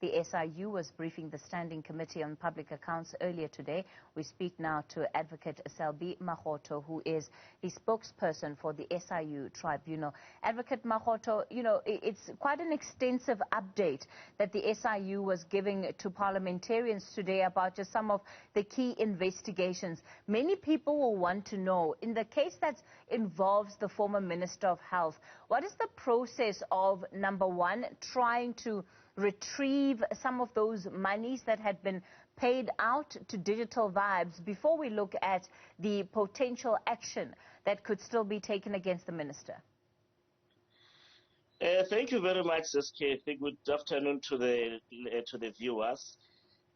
The SIU was briefing the Standing Committee on Public Accounts earlier today. We speak now to Advocate Selby Makgotho, who is the spokesperson for the SIU Tribunal. Advocate Makgotho, you know, it's quite an extensive update that the SIU was giving to parliamentarians today about just some of the key investigations. Many people will want to know, in the case that involves the former Minister of Health, what is the process of, number one, trying to retrieve some of those monies that had been paid out to Digital Vibes before we look at the potential action that could still be taken against the minister? Thank you very much, SK. Good afternoon to the viewers.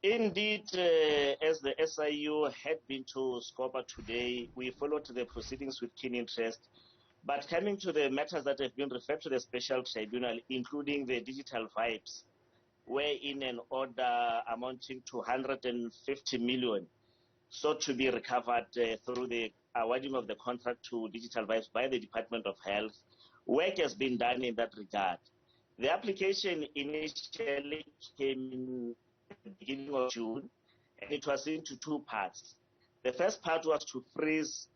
Indeed, as the SIU had been to Scopa today, we followed the proceedings with keen interest. But coming to the matters that have been referred to the Special Tribunal, including the Digital Vibes, where in an order amounting to 150 million sought to be recovered through the awarding of the contract to Digital Vibes by the Department of Health, work has been done in that regard. The application initially came in the beginning of June, and it was into two parts. The first part was to freeze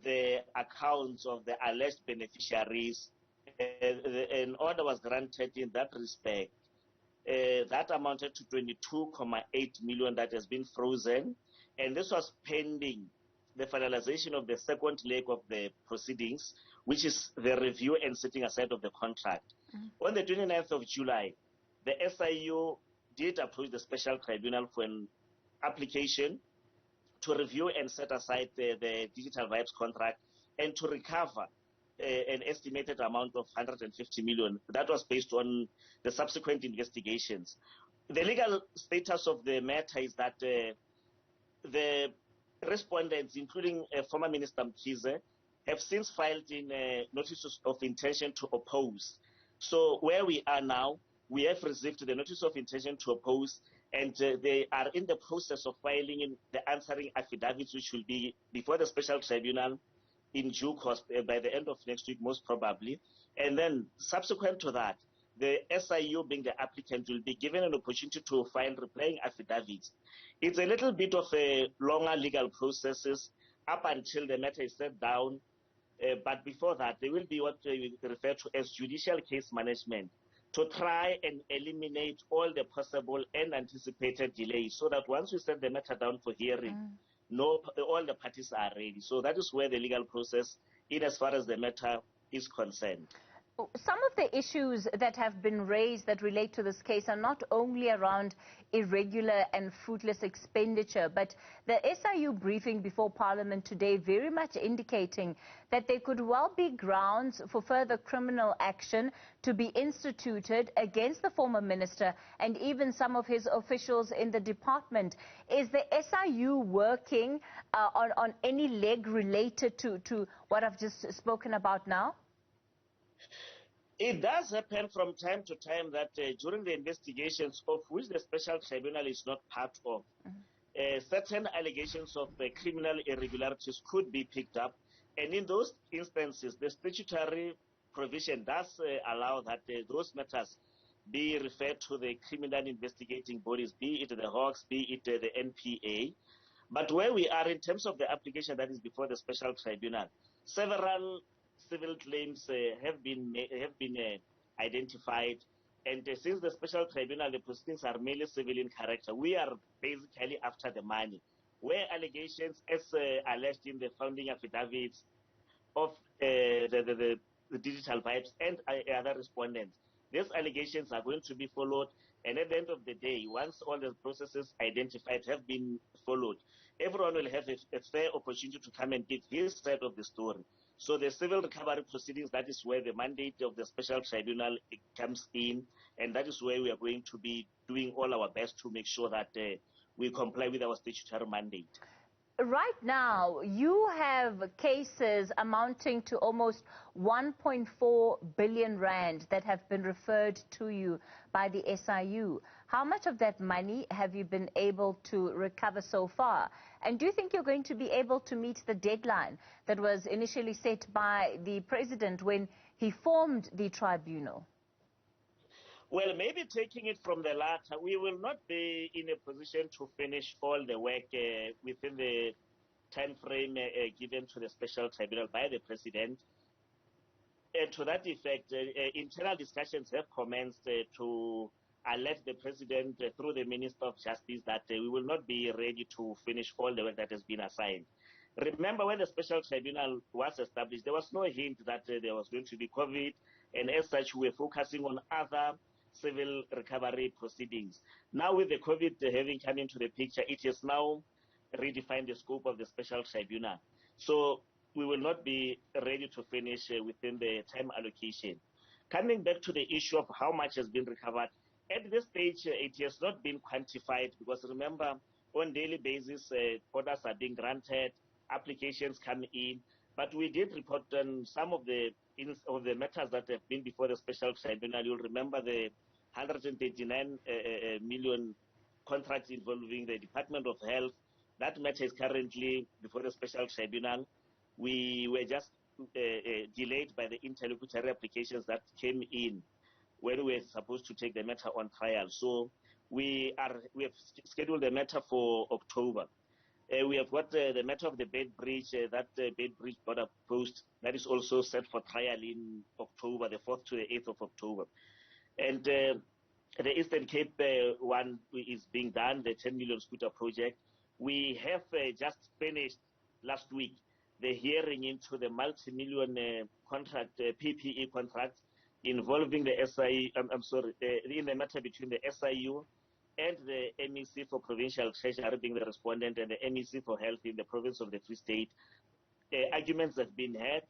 the accounts of the alleged beneficiaries. An order was granted in that respect. That amounted to 22.8 million that has been frozen, and this was pending the finalization of the second leg of the proceedings, which is the review and setting aside of the contract. On the 29th of July, the SIU did approach the Special Tribunal for an application to review and set aside the Digital Vibes contract and to recover an estimated amount of 150 million. That was based on the subsequent investigations. The legal status of the matter is that the respondents, including former Minister Mkhize, have since filed in notices of intention to oppose. So where we are now, we have received the notice of intention to oppose, and they are in the process of filing in the answering affidavits, which will be before the Special Tribunal in due course by the end of next week, most probably. And then subsequent to that, the SIU, being the applicant, will be given an opportunity to file replying affidavits. It's a little bit of a longer legal processes up until the matter is set down. But before that, there will be what we refer to as judicial case management to try and eliminate all the possible and anticipated delays, so that once we set the matter down for hearing, all the parties are ready. So that is where the legal process, in as far as the matter is concerned. Some of the issues that have been raised that relate to this case are not only around irregular and fruitless expenditure, but the SIU briefing before Parliament today very much indicating that there could well be grounds for further criminal action to be instituted against the former minister and even some of his officials in the department. Is the SIU working on any leg related to what I've just spoken about now? It does happen from time to time that during the investigations, of which the Special Tribunal is not part of, certain allegations of criminal irregularities could be picked up. And in those instances, the statutory provision does allow that those matters be referred to the criminal investigating bodies, be it the Hawks, be it the NPA. But where we are in terms of the application that is before the Special Tribunal, several civil claims have been identified, and since the Special Tribunal, the proceedings are mainly civil in character, we are basically after the money. Where allegations, as alleged in the founding affidavits of the Digital Vibes and other respondents, these allegations are going to be followed, and at the end of the day, once all the processes identified have been followed, everyone will have a fair opportunity to come and give his side of the story. So the civil recovery proceedings, that is where the mandate of the Special Tribunal comes in, and that is where we are going to be doing all our best to make sure that we comply with our statutory mandate. Right now, you have cases amounting to almost 1.4 billion rand that have been referred to you by the SIU. How much of that money have you been able to recover so far? And do you think you're going to be able to meet the deadline that was initially set by the president when he formed the tribunal? Well, maybe taking it from the latter, we will not be in a position to finish all the work within the time frame given to the special tribunal by the president. And to that effect, internal discussions have commenced to alert the president through the Minister of Justice that we will not be ready to finish all the work that has been assigned. Remember, when the special tribunal was established, there was no hint that there was going to be COVID, and as such, we were focusing on other civil recovery proceedings. Now, with the COVID having come into the picture, it has now redefined the scope of the special tribunal. So we will not be ready to finish within the time allocation. Coming back to the issue of how much has been recovered, at this stage, it has not been quantified because remember, on daily basis, orders are being granted, applications come in, but we did report on some of the matters that have been before the special tribunal. You'll remember the 139 million contracts involving the Department of Health. That matter is currently before the special tribunal. We were just delayed by the interlocutory applications that came in when we were supposed to take the matter on trial. So we have scheduled the matter for October. We have got the matter of the bed bridge, that bed bridge border post, that is also set for trial in October, the 4th to the 8th of October. And the Eastern Cape one is being done, the 10 million scooter project. We have just finished last week the hearing into the multi-million contract, PPE contract involving the SIU, in the matter between the SIU and the MEC for Provincial Treasury being the respondent and the MEC for Health in the province of the Free State. Arguments have been had,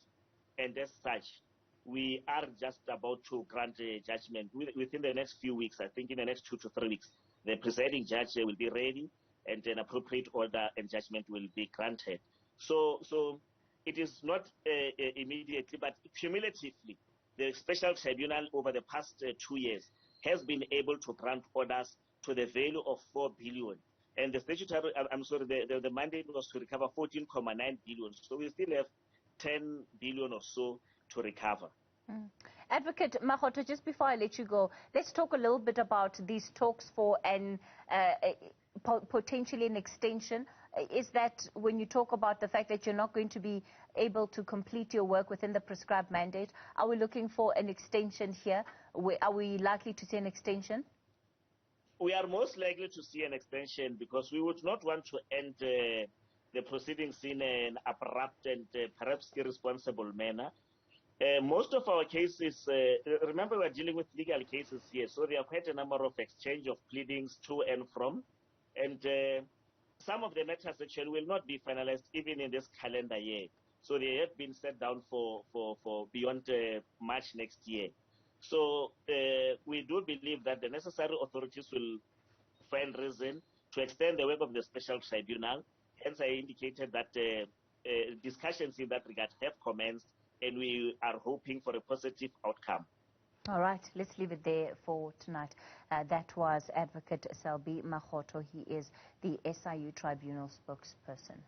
and as such, we are just about to grant a judgment within the next few weeks. I think in the next 2 to 3 weeks, the presiding judge will be ready and an appropriate order and judgment will be granted. So it is not immediately, but cumulatively, the special tribunal over the past 2 years has been able to grant orders to the value of 4 billion. And the statutory, the mandate was to recover 14.9 billion. So we still have 10 billion or so to recover. Advocate Makgotho, just before I let you go, let's talk a little bit about these talks for an potentially an extension. Is that when you talk about the fact that you're not going to be able to complete your work within the prescribed mandate, are we looking for an extension here? Are we likely to see an extension? We are most likely to see an extension because we would not want to end the proceedings in an abrupt and perhaps irresponsible manner. Most of our cases, remember we're dealing with legal cases here, so there are quite a number of exchange of pleadings to and from. And some of the matters actually will not be finalized even in this calendar year. So they have been set down for beyond March next year. So we do believe that the necessary authorities will find reason to extend the work of the special tribunal. Hence, I indicated that discussions in that regard have commenced, and we are hoping for a positive outcome. All right, let's leave it there for tonight. That was Advocate Selby Makgotho. He is the SIU Tribunal spokesperson.